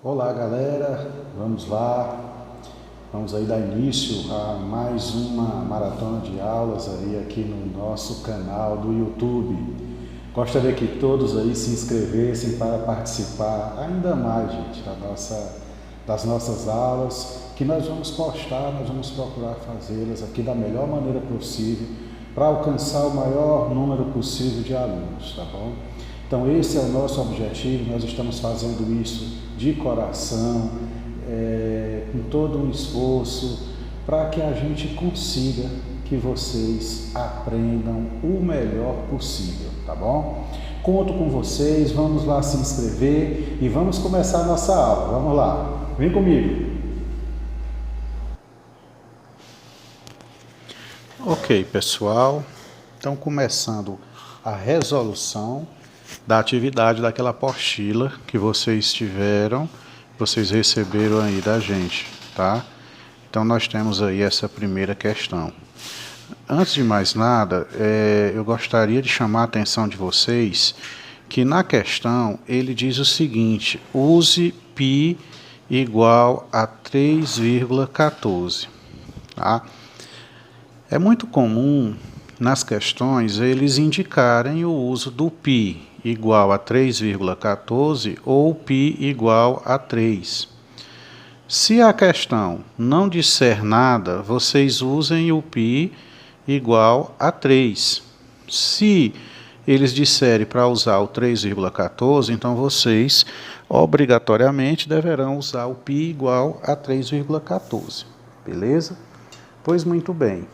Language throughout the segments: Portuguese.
Olá galera, vamos lá, vamos aí dar início a mais uma maratona de aulas aí aqui no nosso canal do YouTube. Gostaria que todos aí se inscrevessem para participar ainda mais, gente, das nossas aulas, que nós vamos postar, nós vamos procurar fazê-las aqui da melhor maneira possível, para alcançar o maior número possível de alunos, tá bom? Então esse é o nosso objetivo, nós estamos fazendo isso de coração, com todo um esforço, para que a gente consiga que vocês aprendam o melhor possível, tá bom? Conto com vocês, vamos lá se inscrever e vamos começar a nossa aula, vamos lá, vem comigo! Ok, pessoal, então começando a resolução da atividade daquela apostila que vocês receberam aí da gente, tá? Então nós temos aí essa primeira questão. Antes de mais nada, eu gostaria de chamar a atenção de vocês que na questão ele diz o seguinte: use π igual a 3,14, tá? É muito comum nas questões eles indicarem o uso do π igual a 3,14 ou π igual a 3. Se a questão não disser nada, vocês usem o π igual a 3. Se eles disserem para usar o 3,14, então vocês obrigatoriamente deverão usar o π igual a 3,14. Beleza? Pois muito bem.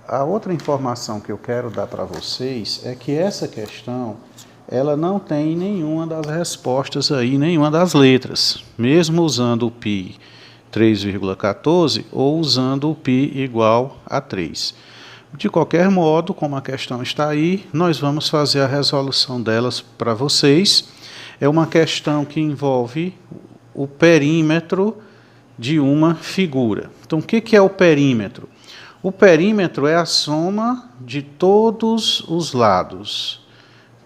A outra informação que eu quero dar para vocês é que essa questão ela não tem nenhuma das respostas aí, nenhuma das letras, mesmo usando o π 3,14 ou usando o π igual a 3. De qualquer modo, como a questão está aí, nós vamos fazer a resolução delas para vocês. É uma questão que envolve o perímetro de uma figura. Então, o que é o perímetro? O perímetro é a soma de todos os lados,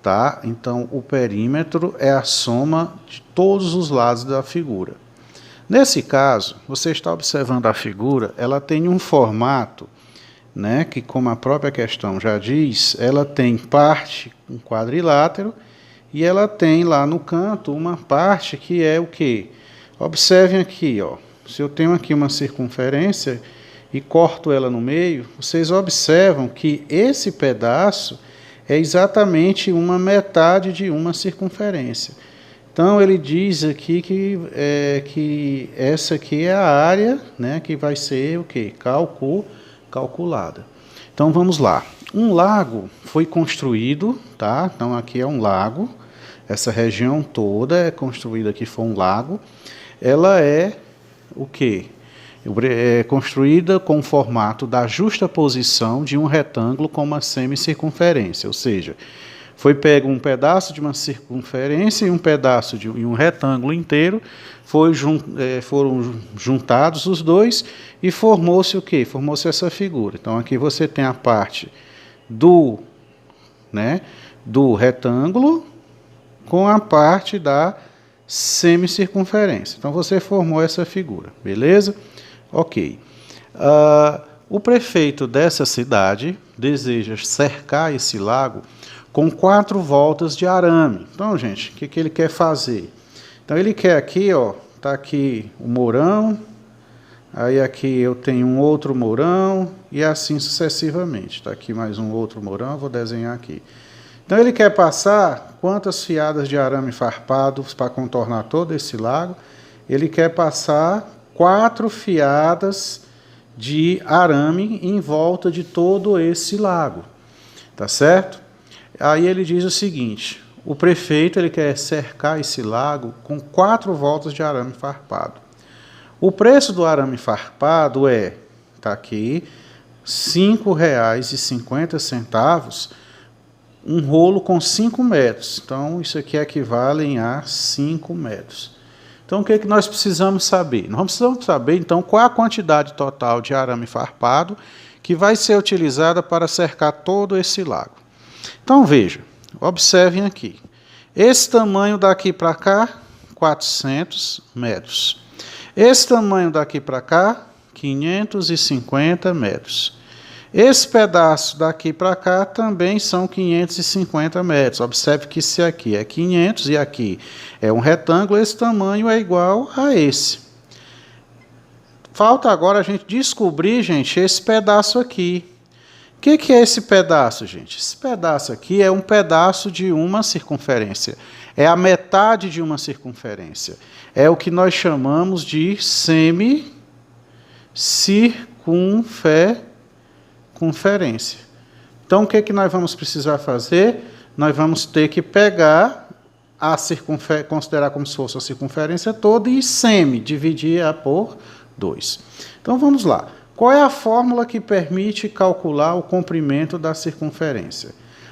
tá? Então, o perímetro é a soma de todos os lados da figura. Nesse caso, você está observando a figura, ela tem um formato, né, que como a própria questão já diz, ela tem parte, um quadrilátero, e ela tem lá no canto uma parte que é o quê? Observem aqui, ó, se eu tenho aqui uma circunferência e corto ela no meio, vocês observam que esse pedaço é exatamente uma metade de uma circunferência. Então, ele diz aqui que essa aqui é a área, né, que vai ser o quê? Calculada. Então, vamos lá. Um lago foi construído, tá? Então, aqui é um lago. Essa região toda é construída aqui, foi um lago. Ela é o quê? É construída com o formato da justaposição de um retângulo com uma semicircunferência, ou seja, foi pego um pedaço de uma circunferência e um pedaço de um retângulo inteiro, foram juntados os dois e formou-se o quê? Formou-se essa figura. Então aqui você tem a parte do retângulo com a parte da semicircunferência. Então você formou essa figura, beleza? Ok. O prefeito dessa cidade deseja cercar esse lago com 4 voltas de arame. Então, gente, o que ele quer fazer? Então, ele quer aqui, ó, tá aqui o mourão, aí aqui eu tenho um outro mourão e assim sucessivamente. Está aqui mais um outro mourão, vou desenhar aqui. Então, ele quer passar quantas fiadas de arame farpado para contornar todo esse lago? Ele quer passar 4 fiadas de arame em volta de todo esse lago, tá certo? Aí ele diz o seguinte: o prefeito ele quer cercar esse lago com 4 voltas de arame farpado. O preço do arame farpado tá aqui, R$ 5,50, um rolo com 5 metros. Então, isso aqui equivale a 5 metros. Então, o que nós precisamos saber? Nós precisamos saber, então, qual é a quantidade total de arame farpado que vai ser utilizada para cercar todo esse lago. Então, veja, observem aqui. Esse tamanho daqui para cá, 400 metros. Esse tamanho daqui para cá, 550 metros. Esse pedaço daqui para cá também são 550 metros. Observe que se aqui é 500 e aqui é um retângulo, esse tamanho é igual a esse. Falta agora a gente descobrir, gente, esse pedaço aqui. O que é esse pedaço, gente? Esse pedaço aqui é um pedaço de uma circunferência. É a metade de uma circunferência. É o que nós chamamos de semicircunferência. Então, o que nós vamos precisar fazer? Nós vamos ter que pegar considerar como se fosse a circunferência toda e dividir por 2. Então, vamos lá. Qual é a fórmula que permite calcular o comprimento da circunferência?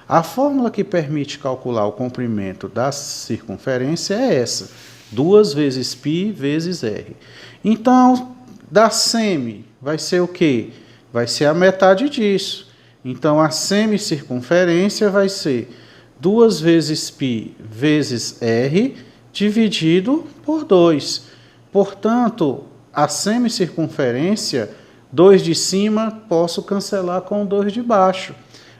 A fórmula que permite calcular o comprimento da circunferência é essa. 2 vezes π vezes r. Então, da semi vai ser o quê? Vai ser a metade disso. Então, a semicircunferência vai ser 2 vezes π vezes r dividido por 2. Portanto, a semicircunferência, 2 de cima, posso cancelar com 2 de baixo.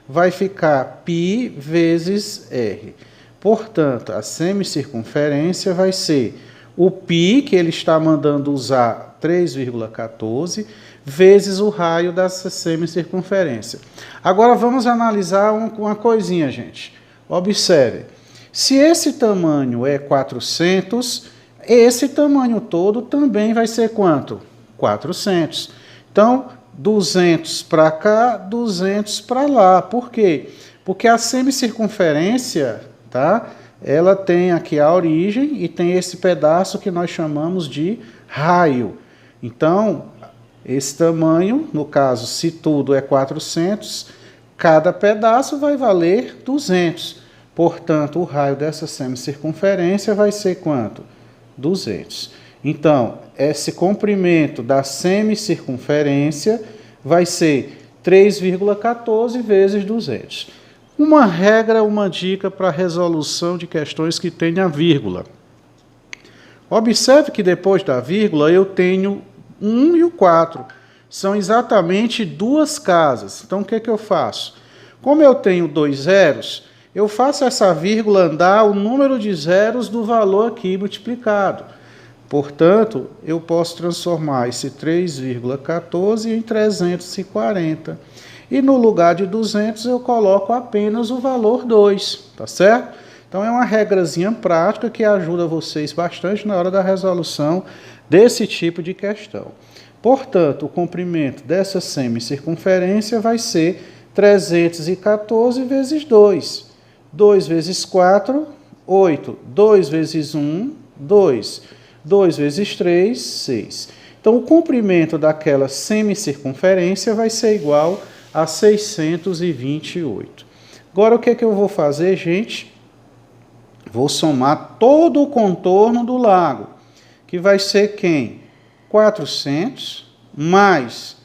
Vai ficar π vezes r. Portanto, a semicircunferência vai ser o π, que ele está mandando usar 3,14, vezes o raio dessa semicircunferência. Agora, vamos analisar uma coisinha, gente. Observe, se esse tamanho é 400, esse tamanho todo também vai ser quanto? 400. Então, 200 para cá, 200 para lá. Por quê? Porque a semicircunferência, tá? Ela tem aqui a origem e tem esse pedaço que nós chamamos de raio. Então, esse tamanho, no caso, se tudo é 400, cada pedaço vai valer 200. Portanto, o raio dessa semicircunferência vai ser quanto? 200. Então, esse comprimento da semicircunferência vai ser 3,14 vezes 200. Uma regra, uma dica para a resolução de questões que tenha vírgula. Observe que depois da vírgula eu tenho 1 e o 4. São exatamente 2 casas. Então, o que eu faço? Como eu tenho 2 zeros, eu faço essa vírgula andar o número de zeros do valor aqui multiplicado. Portanto, eu posso transformar esse 3,14 em 340. E no lugar de 200, eu coloco apenas o valor 2, tá certo? Então, é uma regrazinha prática que ajuda vocês bastante na hora da resolução desse tipo de questão. Portanto, o comprimento dessa semicircunferência vai ser 314 vezes 2. 2 vezes 4, 8. 2 vezes 1, 2. 2 vezes 3, 6. Então, o comprimento daquela semicircunferência vai ser igual a 628. Agora, o que eu vou fazer, gente? Vou somar todo o contorno do lago, que vai ser quem? 400 mais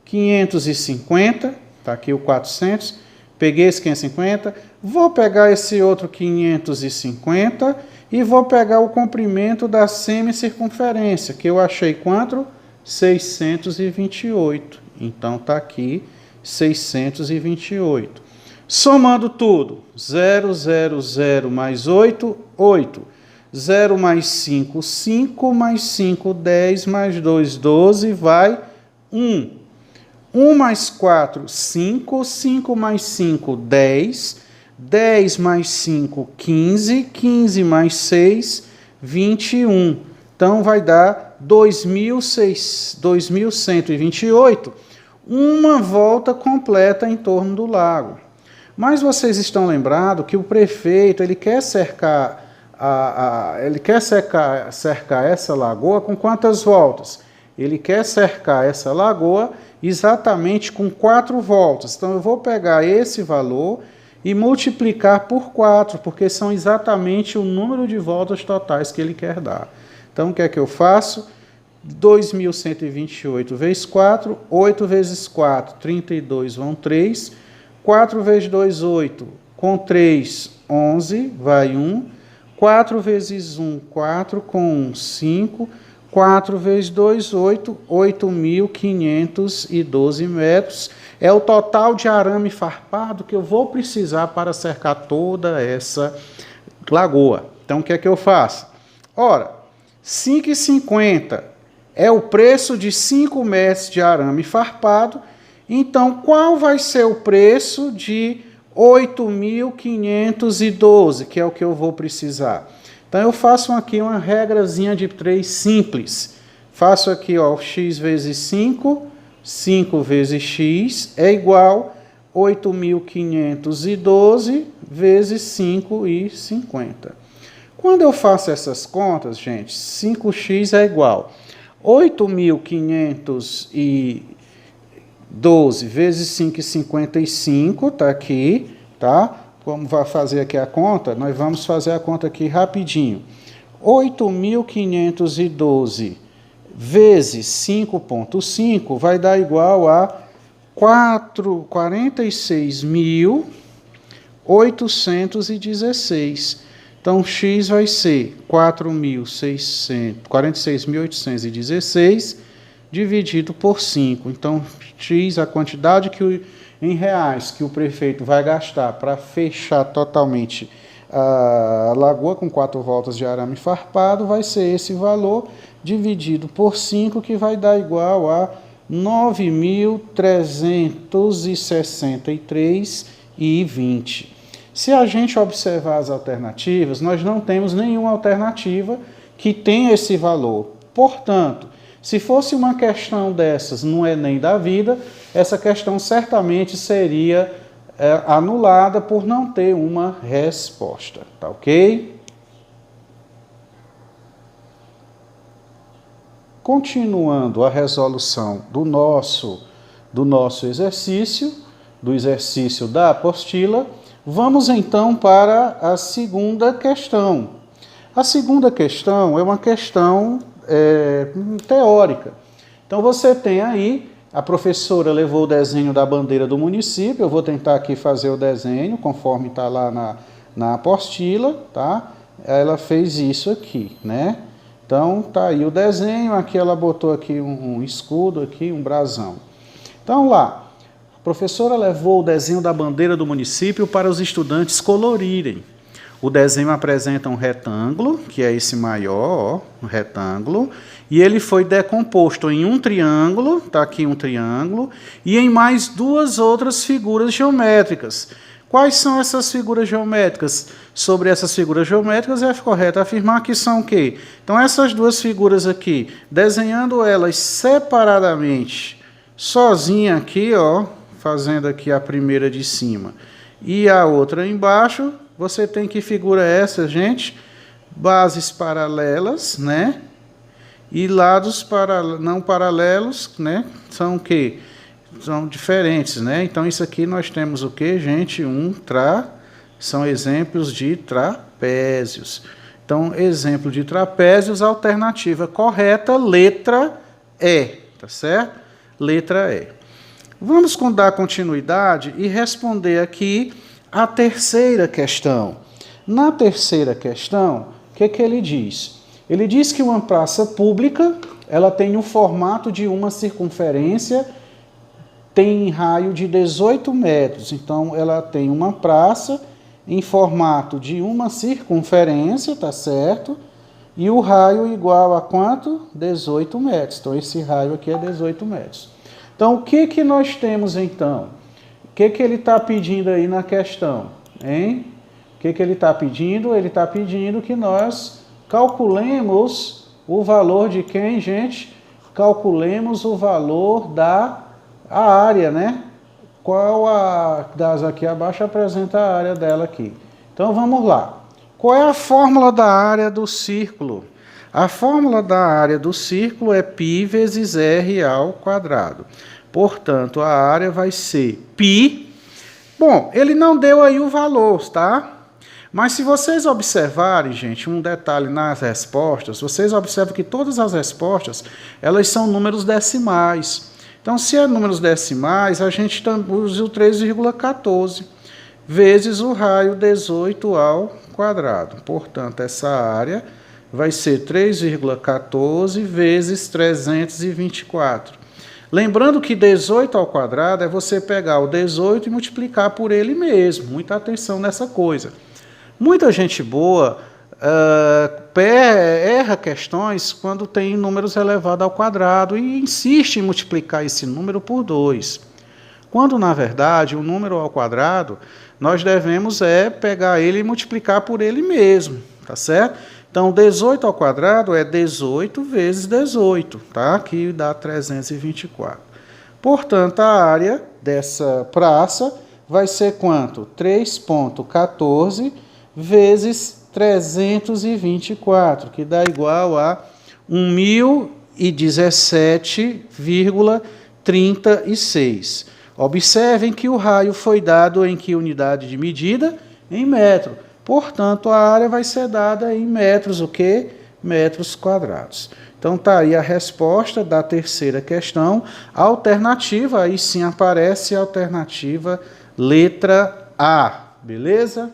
550, está aqui o 400, peguei esse 550, vou pegar esse outro 550 e vou pegar o comprimento da semicircunferência, que eu achei quanto? 628. Então, está aqui 628. Somando tudo, 0, 0, 0 mais 8, 8. 0 mais 5, 5, mais 5, 10, mais 2, 12, vai 1. 1 mais 4, 5, 5 mais 5, 10, 10 mais 5, 15, 15 mais 6, 21. Então, vai dar 2.128, uma volta completa em torno do lago. Mas vocês estão lembrados que o prefeito ele quer cercar essa lagoa com quantas voltas? Ele quer cercar essa lagoa exatamente com 4 voltas. Então, eu vou pegar esse valor e multiplicar por 4, porque são exatamente o número de voltas totais que ele quer dar. Então, o que é que eu faço? 2.128 vezes 4, 8 vezes 4, 32 vão 3, 4 vezes 2, 8, com 3, 11, vai 1, 4 vezes 1, 4, com 1, 5, 4 vezes 2, 8, 8.512 metros. É o total de arame farpado que eu vou precisar para cercar toda essa lagoa. Então, o que é que eu faço? Ora, 5,50 é o preço de 5 metros de arame farpado. Então, qual vai ser o preço de 8.512, que é o que eu vou precisar? Então, eu faço aqui uma regrazinha de 3 simples. Faço aqui, ó, x vezes 5, 5 vezes x é igual a 8.512 vezes 5,50. Quando eu faço essas contas, gente, 5x é igual a 8.512 vezes 5,55, tá aqui, tá? Como vai fazer aqui a conta? Nós vamos fazer a conta aqui rapidinho. 8.512 vezes 5,5 vai dar igual a 46.816. Então, x vai ser 46.816 dividido por 5. Então, x, a quantidade em reais que o prefeito vai gastar para fechar totalmente a lagoa com 4 voltas de arame farpado, vai ser esse valor dividido por 5, que vai dar igual a 9.363,20. Se a gente observar as alternativas, nós não temos nenhuma alternativa que tenha esse valor. Portanto, se fosse uma questão dessas no Enem da vida, essa questão certamente seria anulada por não ter uma resposta, tá ok? Continuando a resolução do nosso exercício, do exercício da apostila, vamos então para a segunda questão. A segunda questão é uma questão teórica. Então você tem aí, a professora levou o desenho da bandeira do município, eu vou tentar aqui fazer o desenho, conforme está lá na apostila, tá? Ela fez isso aqui, né? Então, tá aí o desenho, aqui ela botou aqui um escudo, aqui um brasão. Então, lá, a professora levou o desenho da bandeira do município para os estudantes colorirem. O desenho apresenta um retângulo, que é esse maior, ó, um retângulo, e ele foi decomposto em um triângulo, tá aqui um triângulo, e em mais 2 outras figuras geométricas. Quais são essas figuras geométricas? Sobre essas figuras geométricas é correto afirmar que são o quê? Então, essas 2 figuras aqui, desenhando elas separadamente, sozinha aqui, ó, fazendo aqui a primeira de cima e a outra embaixo, você tem que figura essa, gente? Bases paralelas, né? E lados não paralelos, né? São o quê? São diferentes, né? Então, isso aqui nós temos o quê, gente? São exemplos de trapézios. Então, exemplo de trapézios, alternativa correta, letra E, tá certo? Letra E. Vamos dar continuidade e responder aqui a terceira questão. Na terceira questão, o que ele diz? Ele diz que uma praça pública, ela tem um formato de uma circunferência, tem raio de 18 metros. Então, ela tem uma praça em formato de uma circunferência, tá certo? E o raio igual a quanto? 18 metros. Então, esse raio aqui é 18 metros. Então, o que nós temos, então? O que ele está pedindo aí na questão? Hein? O que ele está pedindo? Ele está pedindo que nós calculemos o valor de quem, gente? Calculemos o valor da área, né? Aqui abaixo apresenta a área dela aqui. Então, vamos lá. Qual é a fórmula da área do círculo? A fórmula da área do círculo é π vezes r ao quadrado. Portanto, a área vai ser π. Bom, ele não deu aí o valor, tá? Mas se vocês observarem, gente, um detalhe nas respostas, vocês observam que todas as respostas, elas são números decimais. Então, se é números decimais, a gente usa o 3,14 vezes o raio 18 ao quadrado. Portanto, essa área vai ser 3,14 vezes 324. Lembrando que 18 ao quadrado é você pegar o 18 e multiplicar por ele mesmo. Muita atenção nessa coisa. Muita gente boa erra questões quando tem números elevados ao quadrado e insiste em multiplicar esse número por 2. Quando, na verdade, o número ao quadrado, nós devemos pegar ele e multiplicar por ele mesmo, tá certo? Então, 18 ao quadrado é 18 vezes 18, tá? Que dá 324. Portanto, a área dessa praça vai ser quanto? 3,14 vezes 324, que dá igual a 1017,36. Observem que o raio foi dado em que unidade de medida? Em metro. Portanto, a área vai ser dada em metros, o quê? Metros quadrados. Então, está aí a resposta da terceira questão. A alternativa, aí sim aparece a alternativa letra A. Beleza?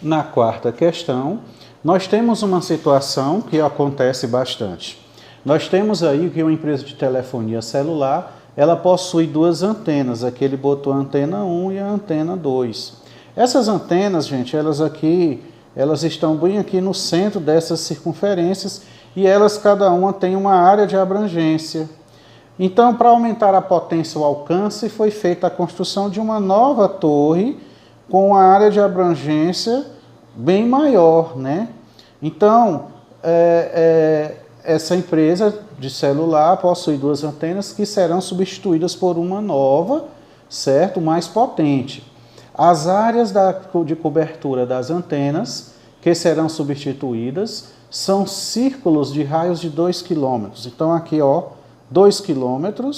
Na quarta questão, nós temos uma situação que acontece bastante. Nós temos aí que uma empresa de telefonia celular, ela possui duas antenas. Aqui ele botou a antena 1 e a antena 2. Essas antenas, gente, elas estão bem aqui no centro dessas circunferências e elas, cada uma, tem uma área de abrangência. Então, para aumentar a potência e o alcance, foi feita a construção de uma nova torre com a área de abrangência bem maior, né? Então, essa empresa de celular possui duas antenas que serão substituídas por uma nova, certo? Mais potente. As áreas de cobertura das antenas que serão substituídas são círculos de raios de 2 km. Então, aqui, ó, 2 km.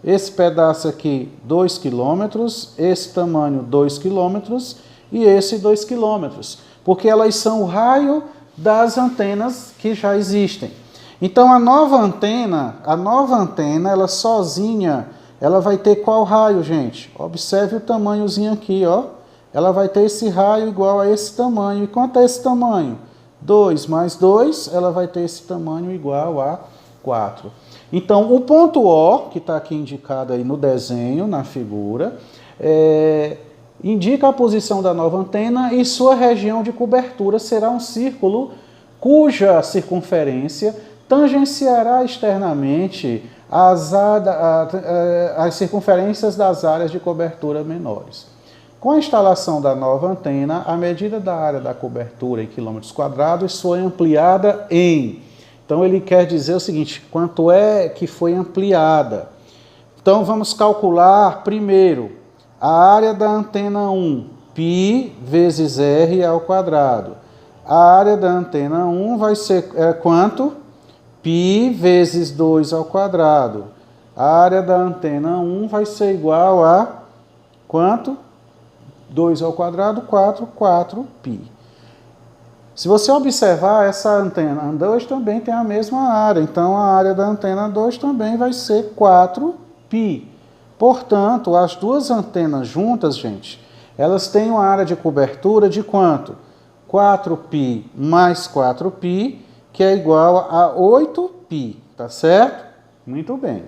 Esse pedaço aqui, 2 km, esse tamanho, 2 km, e esse 2 km, porque elas são o raio das antenas que já existem. Então, a nova antena, ela sozinha, ela vai ter qual raio, gente? Observe o tamanhozinho aqui, ó. Ela vai ter esse raio igual a esse tamanho. E quanto é esse tamanho? 2 mais 2, ela vai ter esse tamanho igual a 4. Então, o ponto O, que está aqui indicado aí no desenho, na figura, indica a posição da nova antena e sua região de cobertura será um círculo cuja circunferência tangenciará externamente as circunferências das áreas de cobertura menores. Com a instalação da nova antena, a medida da área da cobertura em quilômetros quadrados foi ampliada em... Então, ele quer dizer o seguinte, quanto é que foi ampliada? Então, vamos calcular primeiro a área da antena 1, π vezes r ao quadrado. A área da antena 1 vai ser quanto? Π vezes 2 ao quadrado. A área da antena 1 vai ser igual a quanto? 2 ao quadrado, 4π. Se você observar, essa antena 2 também tem a mesma área. Então, a área da antena 2 também vai ser 4π. Portanto, as duas antenas juntas, gente, elas têm uma área de cobertura de quanto? 4π mais 4π, que é igual a 8π, tá certo? Muito bem.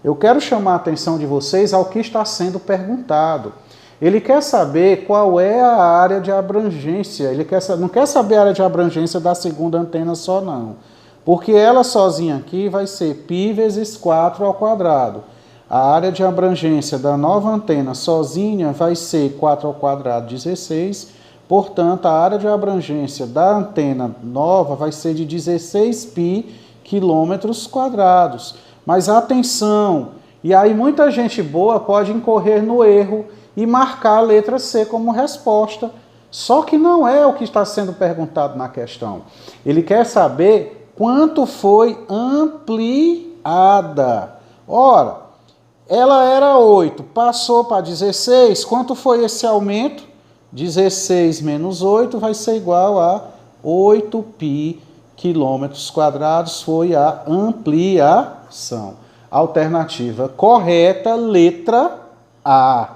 Eu quero chamar a atenção de vocês ao que está sendo perguntado. Ele quer saber qual é a área de abrangência. Ele não quer saber a área de abrangência da segunda antena só, não. Porque ela sozinha aqui vai ser π vezes 4 ao quadrado. A área de abrangência da nova antena sozinha vai ser 4 ao quadrado, 16. Portanto, a área de abrangência da antena nova vai ser de 16π quilômetros quadrados. Mas atenção, e aí muita gente boa pode incorrer no erro e marcar a letra C como resposta. Só que não é o que está sendo perguntado na questão. Ele quer saber quanto foi ampliada. Ora, ela era 8, passou para 16, quanto foi esse aumento? 16 menos 8 vai ser igual a 8π quilômetros quadrados, foi a ampliação. Alternativa correta, letra A.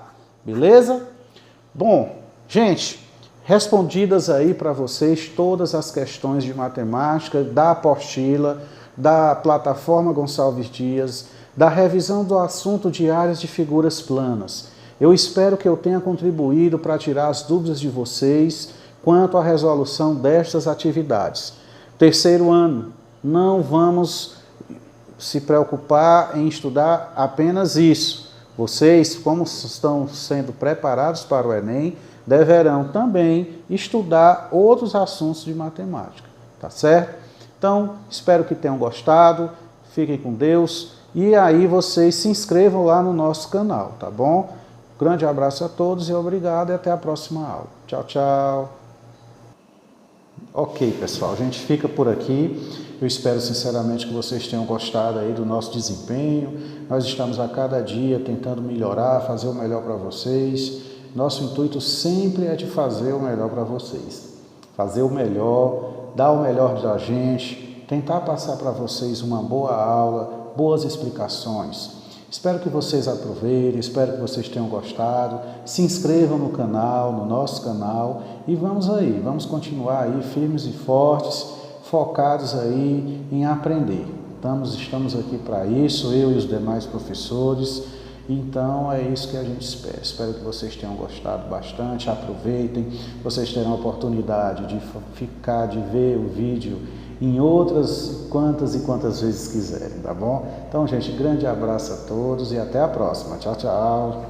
Beleza? Bom, gente, respondidas aí para vocês todas as questões de matemática da apostila, da plataforma Gonçalves Dias, da revisão do assunto de áreas de figuras planas. Eu espero que eu tenha contribuído para tirar as dúvidas de vocês quanto à resolução destas atividades. Terceiro ano, não vamos se preocupar em estudar apenas isso. Vocês, como estão sendo preparados para o Enem, deverão também estudar outros assuntos de matemática, tá certo? Então, espero que tenham gostado, fiquem com Deus e aí vocês se inscrevam lá no nosso canal, tá bom? Grande abraço a todos e obrigado e até a próxima aula. Tchau, tchau. Ok, pessoal, a gente fica por aqui. Eu espero sinceramente que vocês tenham gostado aí do nosso desempenho. Nós estamos a cada dia tentando melhorar, fazer o melhor para vocês. Nosso intuito sempre é de fazer o melhor para vocês. Fazer o melhor, dar o melhor da gente, tentar passar para vocês uma boa aula, boas explicações. Espero que vocês aproveitem, espero que vocês tenham gostado. Se inscrevam no canal, no nosso canal e vamos aí, vamos continuar aí firmes e fortes, focados aí em aprender. Estamos aqui para isso, eu e os demais professores. Então é isso que a gente espera. Espero que vocês tenham gostado bastante, aproveitem. Vocês terão a oportunidade de ficar, de ver o vídeo em outras quantas e quantas vezes quiserem, tá bom? Então, gente, grande abraço a todos e até a próxima. Tchau, tchau.